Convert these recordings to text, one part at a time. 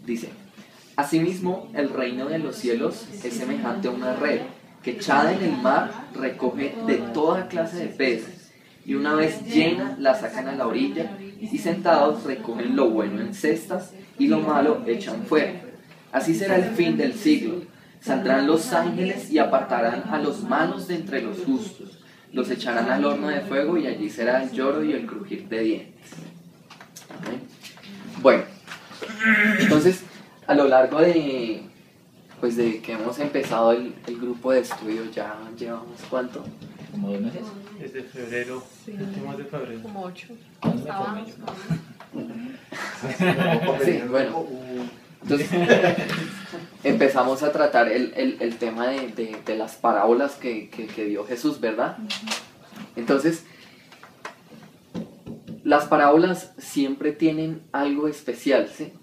Dice: asimismo, el reino de los cielos es semejante a una red que echada en el mar recoge de toda clase de peces, y una vez llena la sacan a la orilla, y sentados recogen lo bueno en cestas y lo malo echan fuera. Así será el fin del siglo. Saldrán los ángeles y apartarán a los malos de entre los justos. Los echarán al horno de fuego, y allí será el lloro y el crujir de dientes. Amén. Bueno, entonces, a lo largo de que hemos empezado el grupo de estudio, ya llevamos ¿cuánto? ¿Como 2 meses? Desde febrero, Sí. últimos de febrero. Como 8. ¿Cuándo me formé yo? Sí, bueno. Entonces, empezamos a tratar el tema de las parábolas que dio Jesús, ¿verdad? Entonces, las parábolas siempre tienen algo especial, ¿sí?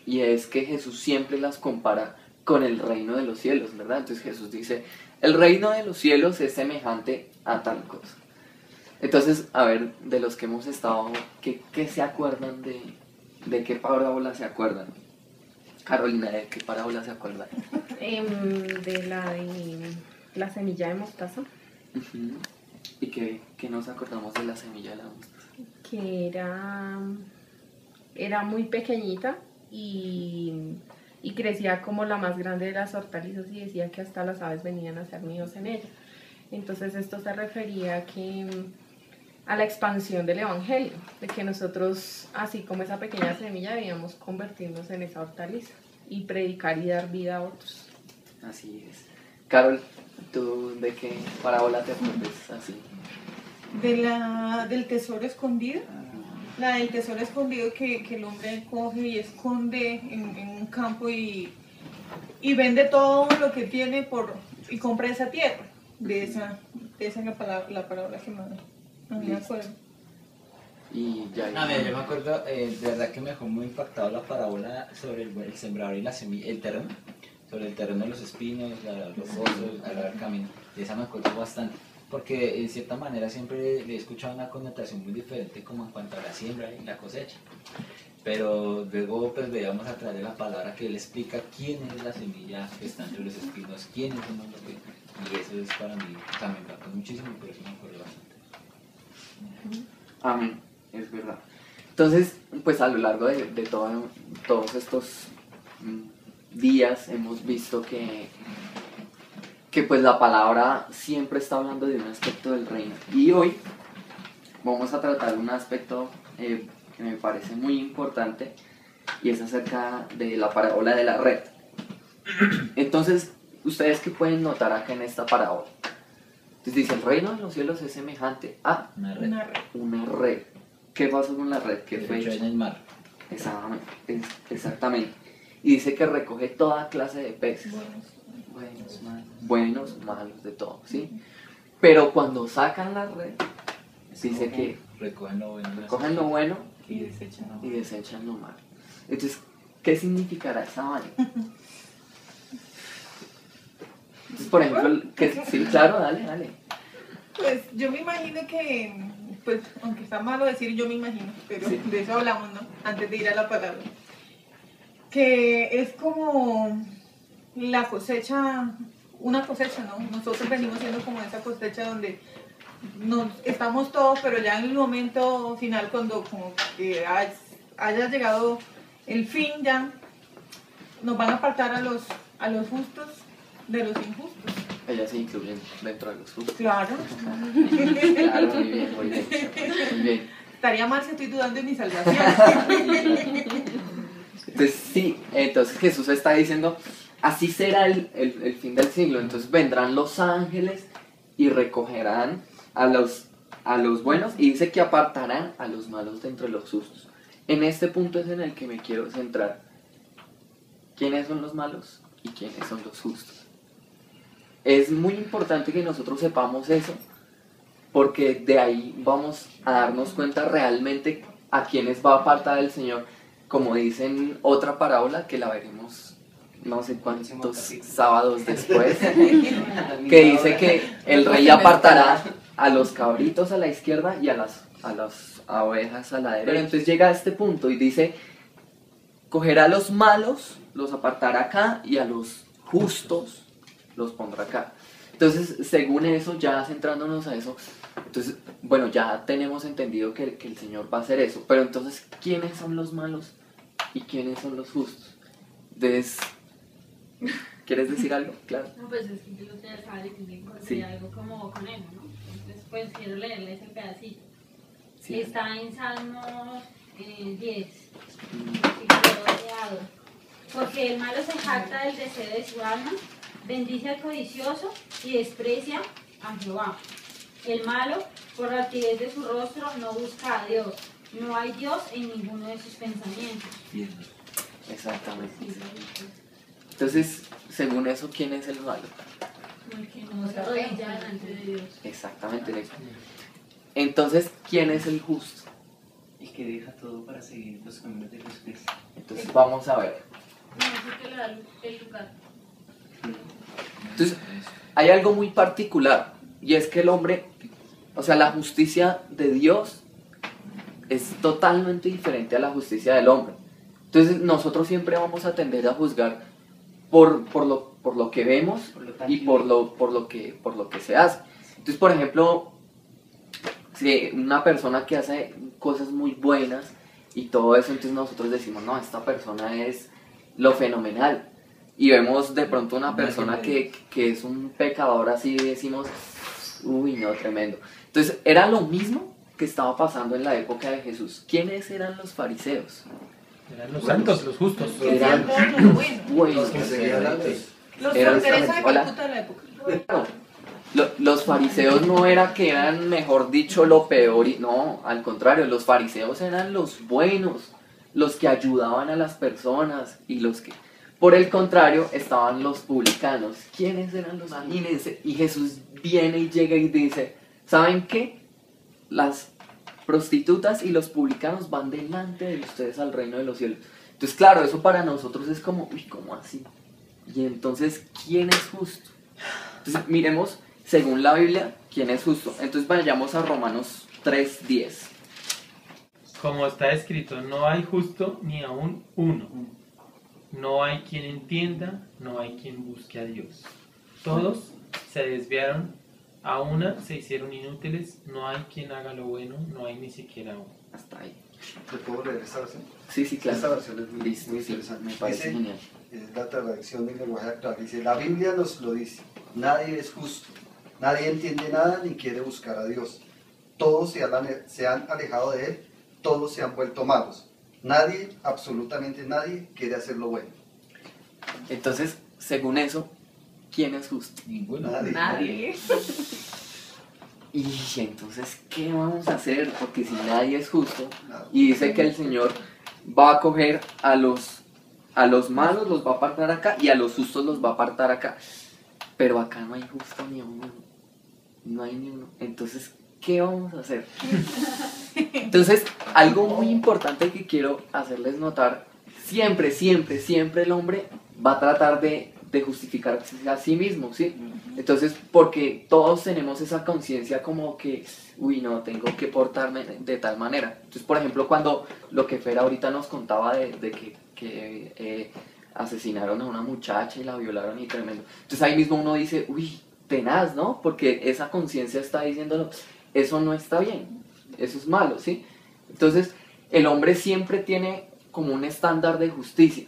Y es que Jesús siempre las compara con el reino de los cielos, ¿verdad? Entonces Jesús dice: el reino de los cielos es semejante a tal cosa. Entonces, a ver, de los que hemos estado, ¿qué se acuerdan de qué parábola se acuerdan? Carolina, ¿de qué parábola se acuerdan? De la semilla de mostaza, Uh-huh. ¿Y qué nos acordamos de la semilla de la mostaza? que era muy pequeñita y crecía como la más grande de las hortalizas, y decía que hasta las aves venían a ser nidos en ella. Entonces esto se refería a la expansión del evangelio, de que nosotros, así como esa pequeña semilla, debíamos convertirnos en esa hortaliza y predicar y dar vida a otros. Así es. Carol, ¿tú de qué parábola te acuerdas así? Del tesoro escondido. La del tesoro escondido que el hombre coge y esconde en un campo y vende todo lo que tiene y compra esa tierra. De esa es la parábola que más me acuerdo. Y ya. Mira, yo me acuerdo, de verdad que me dejó muy impactado la parábola sobre el sembrador y la semilla, el terreno, sobre el terreno de los espinos, los pozos, el camino. De esa me acuerdo bastante, porque en cierta manera siempre le he escuchado una connotación muy diferente como en cuanto a la siembra y la cosecha. Pero luego pues veíamos a través de la palabra que él explica quién es la semilla que está entre los espinos, quién es el mundo y eso es para mí, también me impactó muchísimo y por eso me acuerdo bastante. Amén, es verdad. Entonces, pues a lo largo de todos estos días hemos visto que pues la palabra siempre está hablando de un aspecto del reino. Y hoy vamos a tratar un aspecto que me parece muy importante, y es acerca de la parábola de la red. Entonces, ¿ustedes qué pueden notar acá en esta parábola? Entonces dice: el reino de los cielos es semejante a una red. ¿Qué pasó con la red? ¿Qué fue Hecho en el mar. Exactamente. Y dice que recoge toda clase de peces. Buenos, malos, de todo, ¿sí? Pero cuando sacan la red, dice que recogen lo bueno Y desechan. y desechan lo malo. Entonces, ¿qué significará esa vaina? Entonces, por ejemplo, sí, claro, dale. Pues yo me imagino que, pues aunque está malo decir yo me imagino, pero Sí. de eso hablamos, ¿no? Antes de ir a la palabra. Que es como la cosecha, una cosecha, ¿no? Nosotros venimos siendo como esa cosecha donde estamos todos, pero ya en el momento final, cuando como que haya llegado el fin, ya nos van a apartar a los justos de los injustos. Ellas se incluyen dentro de los frutos. Claro. Claro, muy bien. Estaría mal si estoy dudando de mi salvación. Entonces, sí, entonces Jesús está diciendo: así será el fin del siglo. Entonces vendrán los ángeles y recogerán a los buenos, y dice que apartarán a los malos de entre los justos. En este punto es en el que me quiero centrar. ¿Quiénes son los malos y quiénes son los justos? Es muy importante que nosotros sepamos eso, porque de ahí vamos a darnos cuenta realmente a quiénes va a apartar el Señor, como dicen otra parábola que la veremos no sé cuántos sábados después, que dice que el rey apartará a los cabritos a la izquierda y a las ovejas a la derecha. Pero entonces llega a este punto y dice: cogerá a los malos, los apartará acá, y a los justos los pondrá acá. Entonces, según eso, ya centrándonos a eso, entonces, bueno, ya tenemos entendido que el Señor va a hacer eso, pero entonces, ¿quiénes son los malos y quiénes son los justos? Entonces, ¿quieres decir algo? Claro. No, pues es que yo ya estaba diciendo Sí. algo como con él, ¿no? Entonces, pues quiero leerles el pedacito. Sí. Está en Salmos 10, versículo 12. Porque el malo se jacta del deseo de su alma, bendice al codicioso y desprecia a Jehová. El malo, por la altivez de su rostro, no busca a Dios. No hay Dios en ninguno de sus pensamientos. Exactamente. Entonces, según eso, ¿quién es el malo? El que no se arrodilla delante de Dios. Exactamente. Entonces, ¿quién es el justo? El que deja todo para seguir los caminos de Jesucristo. Entonces, vamos a ver. No, es el que le da el lugar. Entonces, hay algo muy particular, y es que el hombre, o sea, la justicia de Dios es totalmente diferente a la justicia del hombre. Entonces, nosotros siempre vamos a tender a juzgar por lo que vemos Por lo y tangible. por lo que se hace. Entonces, por ejemplo, si una persona que hace cosas muy buenas y todo eso, entonces nosotros decimos, no, esta persona es lo fenomenal. Y vemos de pronto una persona que es un pecador así y decimos, uy, no, tremendo. Entonces, era lo mismo que estaba pasando en la época de Jesús. ¿Quiénes eran los fariseos? Eran los santos, los justos. Que Eran hacían todo lo bueno. buenos. que seguían la ley. Los Eran- Sor Teresa de Hola. Calcuta de la época. Claro, los fariseos no era que eran, mejor dicho, lo peor, no, al contrario, los fariseos eran los buenos, los que ayudaban a las personas y los que, por el contrario, estaban los publicanos. ¿Quiénes eran los? Imagínense, y Jesús viene y llega y dice, ¿saben qué? Las prostitutas y los publicanos van delante de ustedes al reino de los cielos. Entonces, claro, eso para nosotros es como, uy, ¿cómo así? Y entonces, ¿quién es justo? Entonces, miremos, según la Biblia, quién es justo. Entonces, vayamos a Romanos 3:10. Como está escrito, no hay justo ni aún uno. No hay quien entienda, no hay quien busque a Dios. Todos se desviaron, a una se hicieron inútiles, no hay quien haga lo bueno, no hay ni siquiera uno. Hasta ahí. ¿Te puedo leer esta versión? Sí, sí, claro. Esta versión es muy, Listo, muy sí, interesante. me parece Dice, genial. es la traducción del lenguaje actual. Dice, la Biblia nos lo dice. Nadie es justo. Nadie entiende nada ni quiere buscar a Dios. Todos se han alejado de Él. Todos se han vuelto malos. Nadie, absolutamente nadie, quiere hacer lo bueno. Entonces, según eso, ¿quién es justo? Ninguno. Nadie. Y entonces, ¿qué vamos a hacer? Porque si nadie es justo, Nada. y dice que el Señor va a coger a los malos, los va a apartar acá, y a los justos los va a apartar acá. Pero acá no hay justo ni uno. No hay ni uno. Entonces, ¿qué vamos a hacer? Entonces, algo muy importante que quiero hacerles notar, siempre, siempre, siempre el hombre va a tratar de justificarse a sí mismo, ¿sí? Entonces, porque todos tenemos esa conciencia como que, uy, no, tengo que portarme de tal manera. Entonces, por ejemplo, cuando lo que Fer ahorita nos contaba de que asesinaron a una muchacha y la violaron y tremendo. Entonces ahí mismo uno dice, uy, tenaz, ¿no? Porque esa conciencia está diciéndolo, eso no está bien, eso es malo, ¿sí? Entonces, el hombre siempre tiene como un estándar de justicia,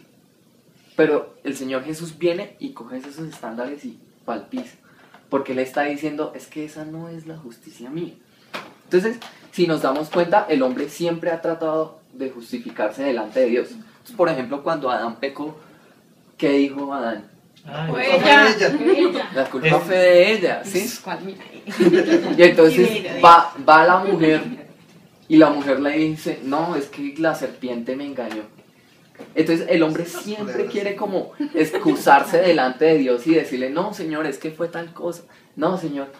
pero el Señor Jesús viene y coge esos estándares y palpiza, porque Él está diciendo, es que esa no es la justicia mía. Entonces, si nos damos cuenta, el hombre siempre ha tratado de justificarse delante de Dios. Entonces, por ejemplo, cuando Adán pecó, ¿qué dijo Adán? Ay, Pues, Ella. Ella. La culpa fue de ella, ¿sí? ¿Cuál? Mira. Y entonces Sí, mira, va la mujer y la mujer le dice, no, es que la serpiente me engañó. Entonces el hombre siempre quiere como excusarse delante de Dios y decirle, no, Señor, es que fue tal cosa. No, Señor.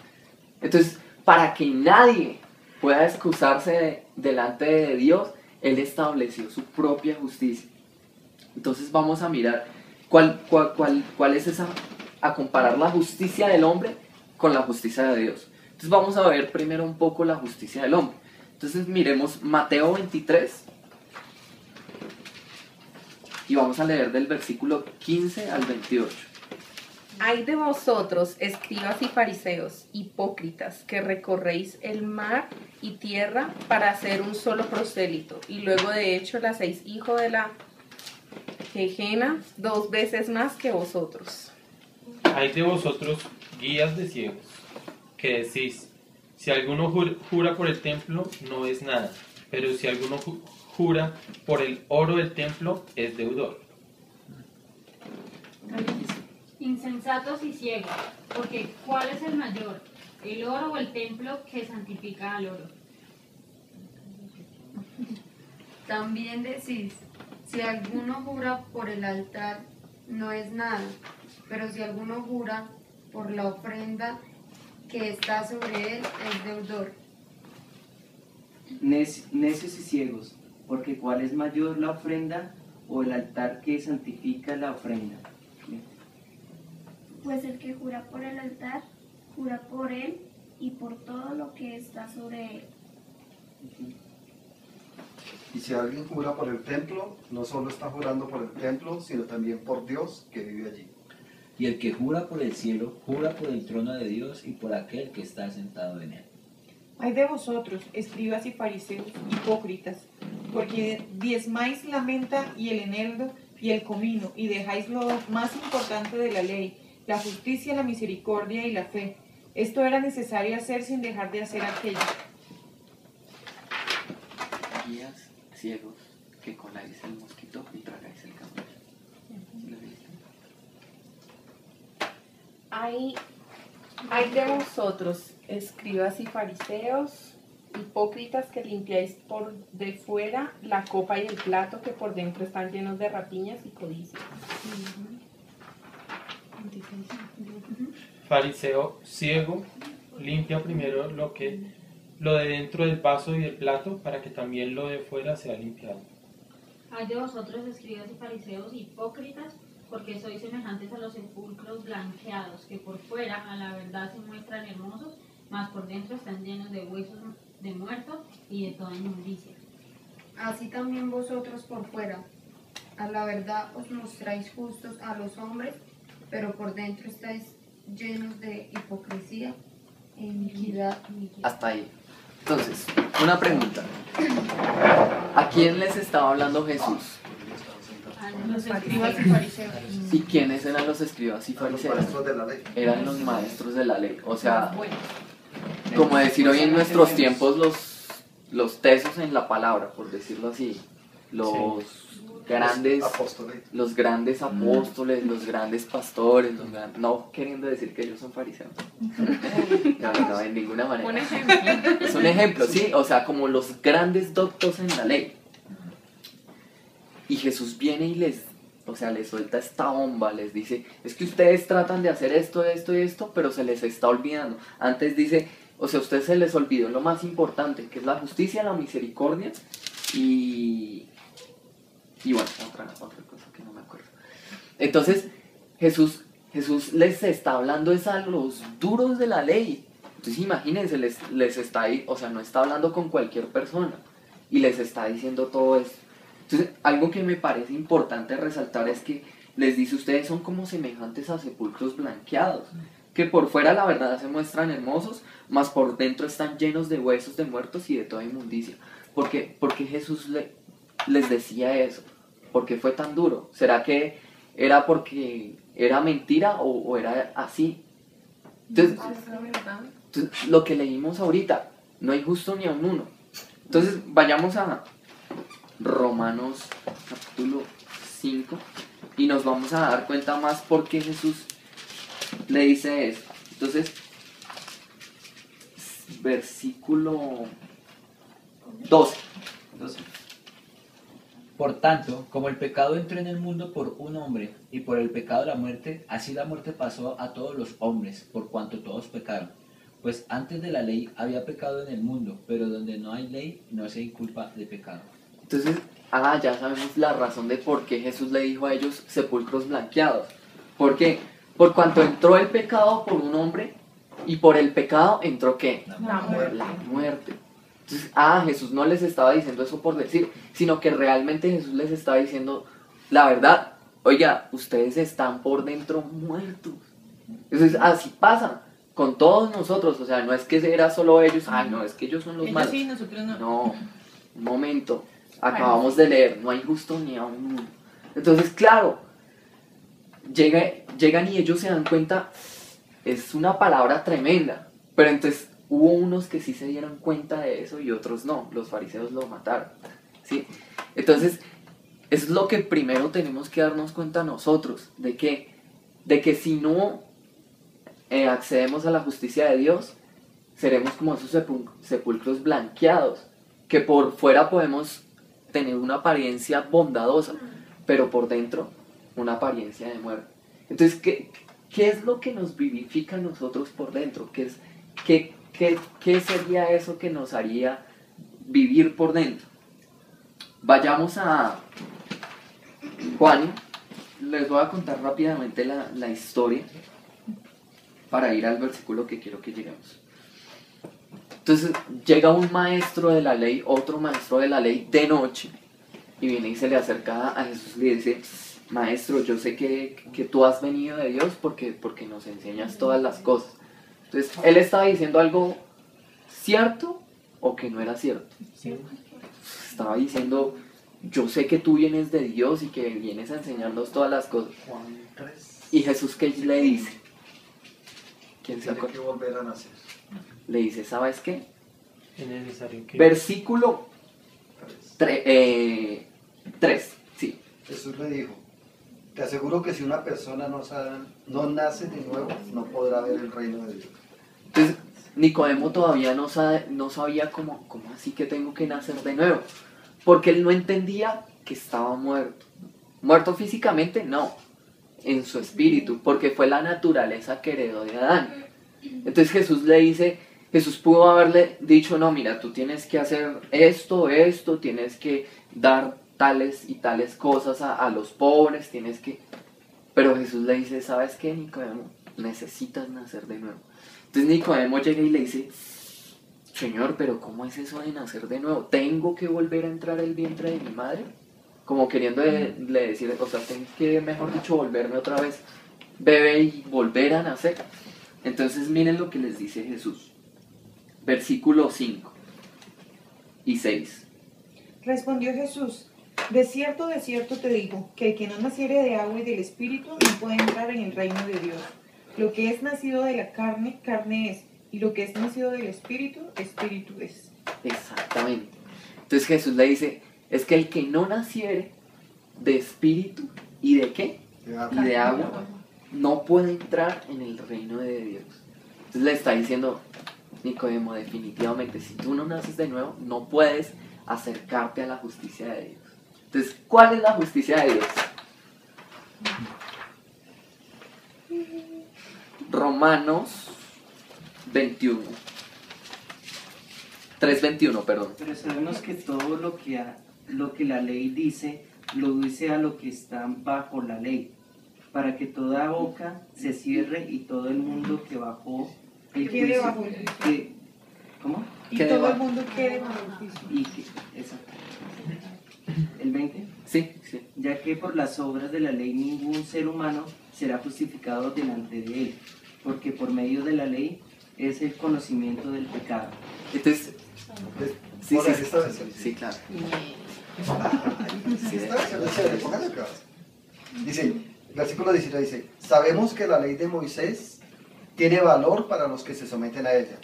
Entonces, para que nadie pueda excusarse delante de Dios, Él estableció su propia justicia. Entonces vamos a mirar cuál es esa, a comparar la justicia del hombre con la justicia de Dios. Entonces vamos a ver primero un poco la justicia del hombre. Entonces miremos Mateo 23. y vamos a leer del versículo 15 al 28. Ay de vosotros, escribas y fariseos, hipócritas, que recorréis el mar y tierra para hacer un solo prosélito, y luego de hecho le hacéis hijo de la Gehenna 2 veces más que vosotros. Hay de vosotros, guías de ciegos, que decís, si alguno jura por el templo, no es nada, pero si alguno jura por el oro del templo, es deudor. Insensatos y ciegos, porque ¿cuál es el mayor? ¿El oro o el templo que santifica al oro? También decís, si alguno jura por el altar, no es nada, pero si alguno jura por la ofrenda que está sobre él, es deudor. Necios y ciegos, porque ¿cuál es mayor, la ofrenda o el altar que santifica la ofrenda? Pues el que jura por el altar, jura por él y por todo lo que está sobre él. Y si alguien jura por el templo, no solo está jurando por el templo, sino también por Dios que vive allí. Y el que jura por el cielo, jura por el trono de Dios y por aquel que está sentado en él. Ay de vosotros, escribas y fariseos, hipócritas, porque diezmáis la menta y el eneldo y el comino, y dejáis lo más importante de la ley, la justicia, la misericordia y la fe. Esto era necesario hacer sin dejar de hacer aquello. Guías ciegos, que coláis el mosquito y tragáis el camello. ¿Sí lo viste? Ay de vosotros, escribas y fariseos, hipócritas, que limpiáis por de fuera la copa y el plato, que por dentro están llenos de rapiñas y codicias. Fariseo ciego, limpia primero lo de dentro del vaso y del plato, para que también lo de fuera sea limpiado. Hay de vosotros, escribas y fariseos, hipócritas, porque sois semejantes a los sepulcros blanqueados, que por fuera a la verdad se muestran hermosos, mas por dentro están llenos de huesos de muertos y de toda inmundicia. Así también vosotros por fuera, a la verdad os mostráis justos a los hombres, pero por dentro estáis llenos de hipocresía e iniquidad. Hasta ahí. Entonces, una pregunta. ¿A quién les estaba hablando Jesús? Los escribas y fariseos. ¿Y quiénes eran los escribas y Los fariseos? maestros de la ley. Eran los maestros de la ley. O sea, Bueno, como decir hoy en nuestros tiempos los tesos en la palabra, por decirlo así. Los grandes Apóstoles. los grandes apóstoles, los grandes pastores, no queriendo decir que ellos son fariseos. No, en ninguna manera. Un ejemplo. Es un ejemplo, sí, o sea, como los grandes doctos en la ley. Y Jesús viene y les suelta esta bomba, les dice, es que ustedes tratan de hacer esto, esto y esto, pero se les está olvidando. Antes dice, o sea, a ustedes se les olvidó lo más importante, que es la justicia, la misericordia y bueno, otra cosa que no me acuerdo. Entonces, Jesús les está hablando es a los duros de la ley. Entonces, imagínense, les está ahí, o sea, no está hablando con cualquier persona y les está diciendo todo esto. Entonces, algo que me parece importante resaltar es que les dice, ustedes son como semejantes a sepulcros blanqueados, que por fuera la verdad se muestran hermosos, mas por dentro están llenos de huesos de muertos y de toda inmundicia. ¿Por qué Jesús les decía eso? ¿Por qué fue tan duro? ¿Será que era porque era mentira o era así? Entonces, lo que leímos ahorita, no hay justo ni a un uno. Entonces, vayamos a Romanos capítulo 5 y nos vamos a dar cuenta más por qué Jesús le dice eso. Entonces, versículo 12. Por tanto, como el pecado entró en el mundo por un hombre, y por el pecado la muerte, así la muerte pasó a todos los hombres, por cuanto todos pecaron. Pues antes de la ley había pecado en el mundo, pero donde no hay ley no se inculpa de pecado. Entonces, ya sabemos la razón de por qué Jesús le dijo a ellos sepulcros blanqueados. ¿Por qué? Por cuanto entró el pecado por un hombre, y por el pecado entró ¿qué? la muerte. La muerte. Entonces, Jesús no les estaba diciendo eso por decir, sino que realmente Jesús les estaba diciendo, la verdad, oiga, ustedes están por dentro muertos. Eso es, así pasa con todos nosotros, o sea, no es que era solo ellos, ay no, es que ellos son los Ellos malos. sí, nosotros no. No, un momento, acabamos de leer, no hay justo ni a uno. Entonces, claro, llegan y ellos se dan cuenta, es una palabra tremenda, pero entonces hubo unos que sí se dieron cuenta de eso y otros no, los fariseos lo mataron, ¿sí? Entonces, eso es lo que primero tenemos que darnos cuenta nosotros, de que si no accedemos a la justicia de Dios, seremos como esos sepulcros blanqueados, que por fuera podemos tener una apariencia bondadosa, pero por dentro una apariencia de muerte. Entonces, ¿qué es lo que nos vivifica a nosotros por dentro? ¿Qué sería eso que nos haría vivir por dentro? Vayamos a Juan, les voy a contar rápidamente la historia para ir al versículo que quiero que lleguemos. Entonces llega un maestro de la ley, otro maestro de la ley de noche, y viene y se le acerca a Jesús y le dice: maestro, yo sé que tú has venido de Dios porque nos enseñas todas las cosas. Entonces él estaba diciendo algo cierto o que no era cierto. Estaba diciendo: yo sé que tú vienes de Dios y que vienes a enseñarnos todas las cosas. Y Jesús, ¿qué le dice? ¿Quién se Tiene acuerda? que volver a nacer. Le dice, ¿sabes qué? Es necesario que... Versículo 3, sí. Jesús le dijo: te aseguro que si una persona no nace de nuevo, no podrá ver el reino de Dios. Entonces, Nicodemo todavía no sabía cómo así que tengo que nacer de nuevo. Porque él no entendía que estaba muerto. Muerto físicamente, no. En su espíritu, porque fue la naturaleza que heredó de Adán. Entonces Jesús pudo haberle dicho: no, mira, tú tienes que hacer esto, tienes que dar tales y tales cosas a los pobres, tienes que... Pero Jesús le dice: ¿sabes qué, Nicodemo? Necesitas nacer de nuevo. Entonces Nicodemo llega y le dice: Señor, pero ¿cómo es eso de nacer de nuevo? ¿Tengo que volver a entrar al vientre de mi madre? Como queriendo le decir, o sea, tengo que, mejor dicho, volverme otra vez bebé y volver a nacer. Entonces miren lo que les dice Jesús. Versículo 5 y 6. Respondió Jesús: de cierto te digo, que el que no naciere de agua y del Espíritu no puede entrar en el reino de Dios. Lo que es nacido de la carne, carne es, y lo que es nacido del Espíritu, Espíritu es. Exactamente. Entonces Jesús le dice, es que el que no naciere de espíritu y de qué, y de agua, no puede entrar en el reino de Dios. Entonces le está diciendo Nicodemo, definitivamente, si tú no naces de nuevo, no puedes acercarte a la justicia de Dios. Entonces, ¿cuál es la justicia de Dios? Romanos 21. 3:21, perdón. Pero sabemos que todo lo que la ley dice, lo dice a lo que están bajo la ley, para que toda boca se cierre y todo el mundo que bajo el Quede juicio... bajo el juicio. ¿Cómo? Y Quede todo el bajo. mundo quede bajo el juicio. Exacto. ¿El 20? Sí. Ya que por las obras de la ley ningún ser humano será justificado delante de él, porque por medio de la ley es el conocimiento del pecado. Entonces, sí, Hola, sí, esta versión. sí, claro. Sí, esta versión es chévere, póngale acá. Dice, versículo 19 dice: sabemos que la ley de Moisés tiene valor para los que se someten a ella.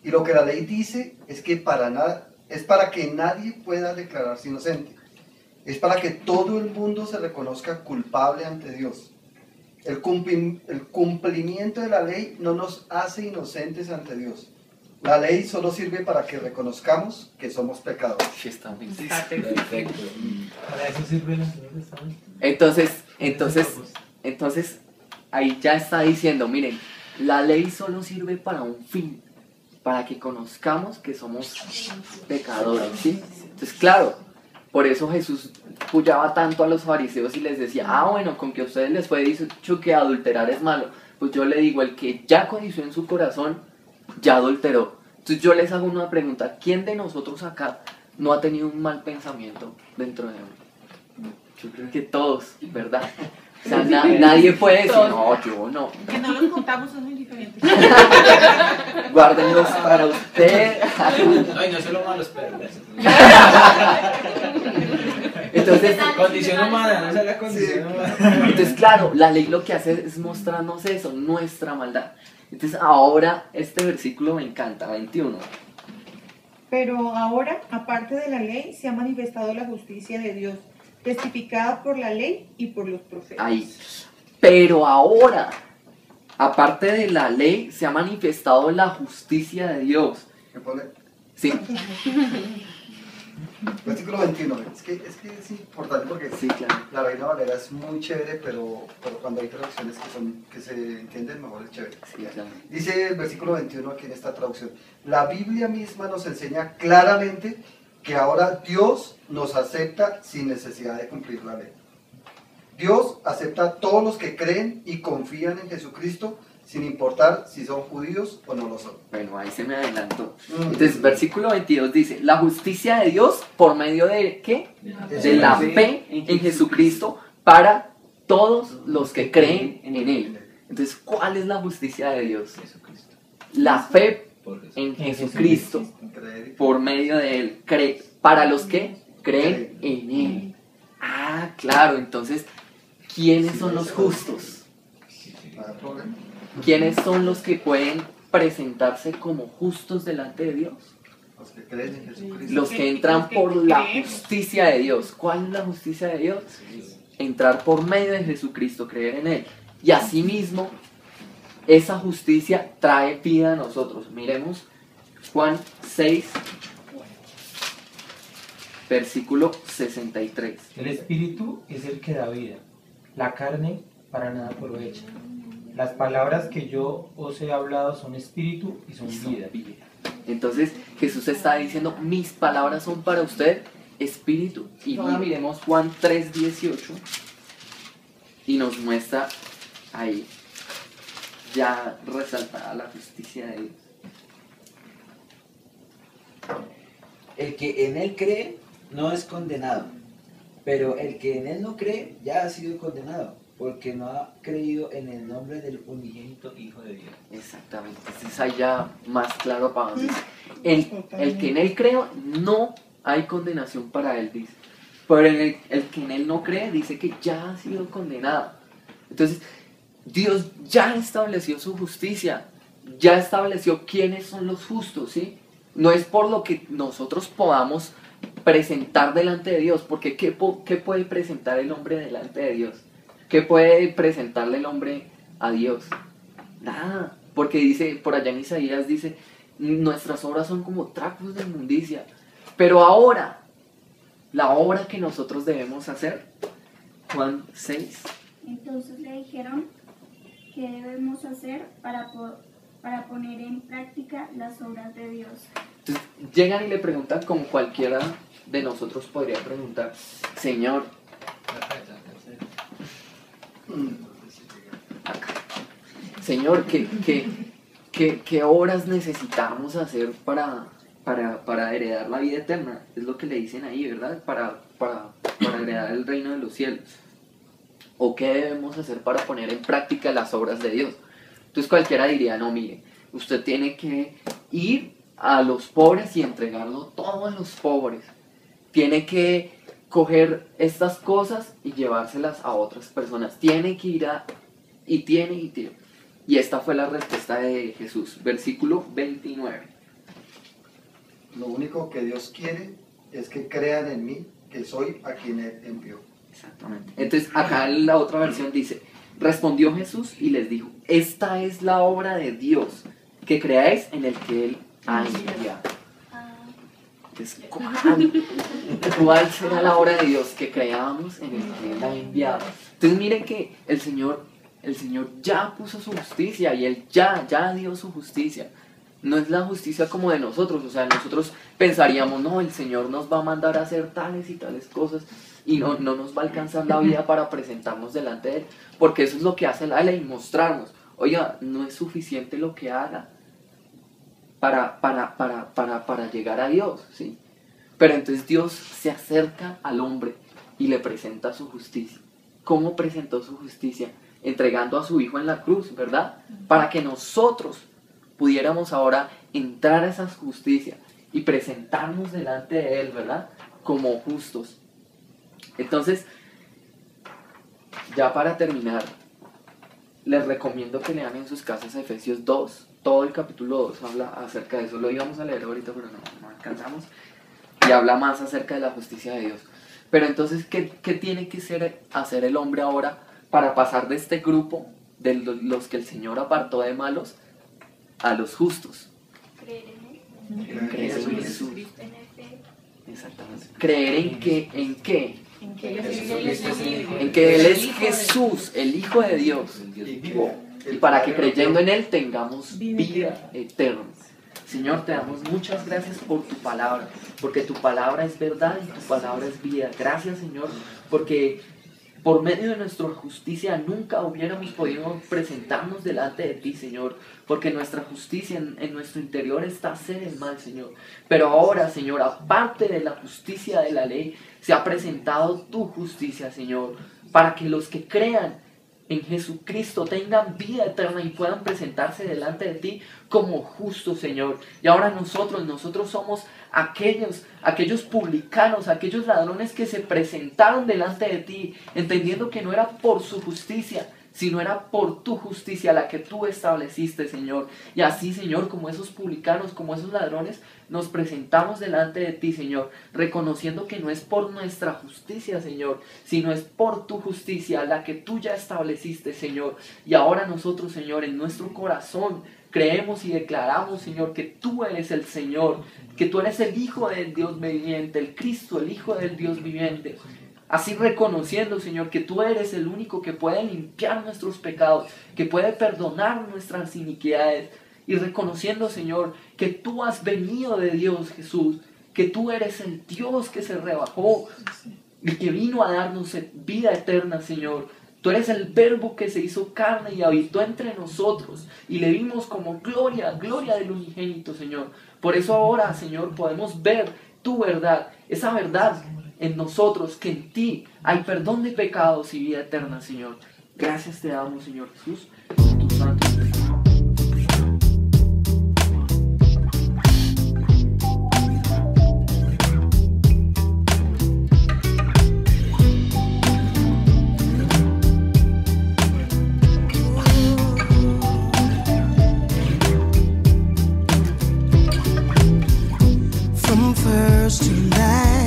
Y lo que la ley dice es que es para que nadie pueda declararse inocente. Es para que todo el mundo se reconozca culpable ante Dios. El cumplimiento de la ley no nos hace inocentes ante Dios. La ley solo sirve para que reconozcamos que somos pecadores. Sí, está bien. Perfecto. Para eso sirve el Antiguo Testamento. Entonces, ahí ya está diciendo, miren, la ley solo sirve para un fin, para que conozcamos que somos pecadores, ¿sí? Entonces, claro, por eso Jesús apoyaba tanto a los fariseos y les decía, bueno, con que a ustedes les fue dicho que adulterar es malo, pues yo le digo, el que ya codició en su corazón, ya adulteró. Entonces yo les hago una pregunta, ¿quién de nosotros acá no ha tenido un mal pensamiento dentro de uno? Yo creo que todos, ¿verdad? O sea, nadie puede decir, no, yo no. Que no los contamos son muy diferentes. Guárdenlos para usted. Ay, no solo malos, pero Entonces, condición humana, no es la condición humana. entonces, claro, la ley lo que hace es mostrarnos eso, nuestra maldad. Entonces, ahora este versículo me encanta, 21. Pero ahora, aparte de la ley, se ha manifestado la justicia de Dios, testificada por la ley y por los profetas. Ahí. Pero ahora, aparte de la ley, se ha manifestado la justicia de Dios. ¿Me pone? Sí, Versículo 21. Es que es importante porque sí, claro. la Reina Valera es muy chévere, pero cuando hay traducciones que se entienden mejor es chévere. Sí, claro. Dice el versículo 21 aquí en esta traducción. La Biblia misma nos enseña claramente que ahora Dios nos acepta sin necesidad de cumplir la ley. Dios acepta a todos los que creen y confían en Jesucristo, sin importar si son judíos o no lo son. Bueno, ahí se me adelantó. Entonces, versículo 22 dice, la justicia de Dios por medio de ¿qué? De la fe en Jesucristo para todos los que creen en Él. Entonces, ¿cuál es la justicia de Dios? La fe en Jesucristo por medio de Él. Para los que creen en Él. Ah, claro, entonces, ¿quiénes son los justos? ¿Quiénes son los que pueden presentarse como justos delante de Dios? Los que creen en Jesucristo. Los que entran por la justicia de Dios. ¿Cuál es la justicia de Dios? Entrar por medio de Jesucristo, creer en Él. Y asimismo, esa justicia trae vida a nosotros. Miremos Juan 6, versículo 63. El espíritu es el que da vida, la carne para nada aprovecha. Las palabras que yo os he hablado son espíritu y son vida. Entonces Jesús está diciendo, mis palabras son para usted espíritu y vida. Miremos Juan 3:18 y nos muestra ahí ya resaltada la justicia de Dios. El que en él cree no es condenado, pero el que en él no cree ya ha sido condenado, porque no ha creído en el nombre del unigénito Hijo de Dios. Exactamente, entonces ahí ya más claro para dónde. El que en él cree, no hay condenación para él, dice. Pero el que en él no cree, dice que ya ha sido condenado. Entonces, Dios ya estableció su justicia, ya estableció quiénes son los justos, ¿sí? No es por lo que nosotros podamos presentar delante de Dios, porque ¿qué puede presentar el hombre delante de Dios? ¿Qué puede presentarle el hombre a Dios? Nada, porque dice, por allá en Isaías dice, nuestras obras son como trapos de inmundicia. Pero ahora, la obra que nosotros debemos hacer, Juan 6. Entonces le dijeron, ¿qué debemos hacer para poner en práctica las obras de Dios? Entonces, llegan y le preguntan como cualquiera de nosotros podría preguntar, Señor, Señor, ¿qué obras necesitamos hacer para heredar la vida eterna? Es lo que le dicen ahí, ¿verdad? Para heredar el reino de los cielos. ¿O qué debemos hacer para poner en práctica las obras de Dios? Entonces cualquiera diría, no, mire, usted tiene que ir a los pobres y entregarlo todo a los pobres. Tiene que coger estas cosas y llevárselas a otras personas. Tiene que ir y tiene. Y esta fue la respuesta de Jesús. Versículo 29. Lo único que Dios quiere es que crean en mí, que soy a quien Él envió. Exactamente. Entonces acá en la otra versión dice, respondió Jesús y les dijo, esta es la obra de Dios, que creáis en el que Él ha enviado. Entonces, ¿cuál será la obra de Dios? Que creamos en el que Él ha enviado. Entonces miren que el Señor ya puso su justicia y Él ya dio su justicia. No es la justicia como de nosotros, o sea, nosotros pensaríamos, no, el Señor nos va a mandar a hacer tales y tales cosas y no nos va a alcanzar la vida para presentarnos delante de Él, porque eso es lo que hace la ley, mostrarnos, oiga, no es suficiente lo que haga para llegar a Dios, ¿sí? Pero entonces Dios se acerca al hombre y le presenta su justicia. ¿Cómo presentó su justicia? Entregando a su Hijo en la cruz, ¿verdad? Para que nosotros pudiéramos ahora entrar a esa justicia y presentarnos delante de Él, ¿verdad? Como justos. Entonces, ya para terminar, les recomiendo que lean en sus casas Efesios 2. Todo el capítulo 2 habla acerca de eso. Lo íbamos a leer ahorita, pero no alcanzamos. Y habla más acerca de la justicia de Dios. Pero entonces, ¿qué tiene que hacer el hombre ahora para pasar de este grupo, de los que el Señor apartó de malos, a los justos? Creer en Él. Creer en Jesús. Tener fe. Exactamente. Creer en qué. En que Él es En que Él es Jesús, el Hijo de Dios. Y para que creyendo en Él tengamos vida eterna. Señor, te damos muchas gracias por tu palabra, porque tu palabra es verdad y tu palabra es vida. Gracias, Señor, porque por medio de nuestra justicia nunca hubiéramos podido presentarnos delante de ti, Señor, porque nuestra justicia en nuestro interior está hacer el mal, Señor. Pero ahora, Señor, aparte de la justicia de la ley, se ha presentado tu justicia, Señor, para que los que crean en Jesucristo tengan vida eterna y puedan presentarse delante de ti como justos, Señor. Y ahora nosotros somos aquellos publicanos, aquellos ladrones que se presentaron delante de ti, entendiendo que no era por su justicia, sino era por tu justicia la que tú estableciste, Señor. Y así, Señor, como esos publicanos, como esos ladrones, nos presentamos delante de ti, Señor, reconociendo que no es por nuestra justicia, Señor, sino es por tu justicia, la que tú ya estableciste, Señor. Y ahora nosotros, Señor, en nuestro corazón creemos y declaramos, Señor, que tú eres el Señor, que tú eres el Hijo del Dios viviente, el Cristo, el Hijo del Dios viviente. Así reconociendo, Señor, que tú eres el único que puede limpiar nuestros pecados, que puede perdonar nuestras iniquidades. Y reconociendo, Señor, que tú has venido de Dios, Jesús, que tú eres el Dios que se rebajó y que vino a darnos vida eterna, Señor. Tú eres el Verbo que se hizo carne y habitó entre nosotros y le vimos como gloria del unigénito, Señor. Por eso ahora, Señor, podemos ver tu verdad, esa verdad en nosotros, que en ti hay perdón de pecados y vida eterna, Señor. Gracias te damos, Señor Jesús, por tu santo nombre. From first to last,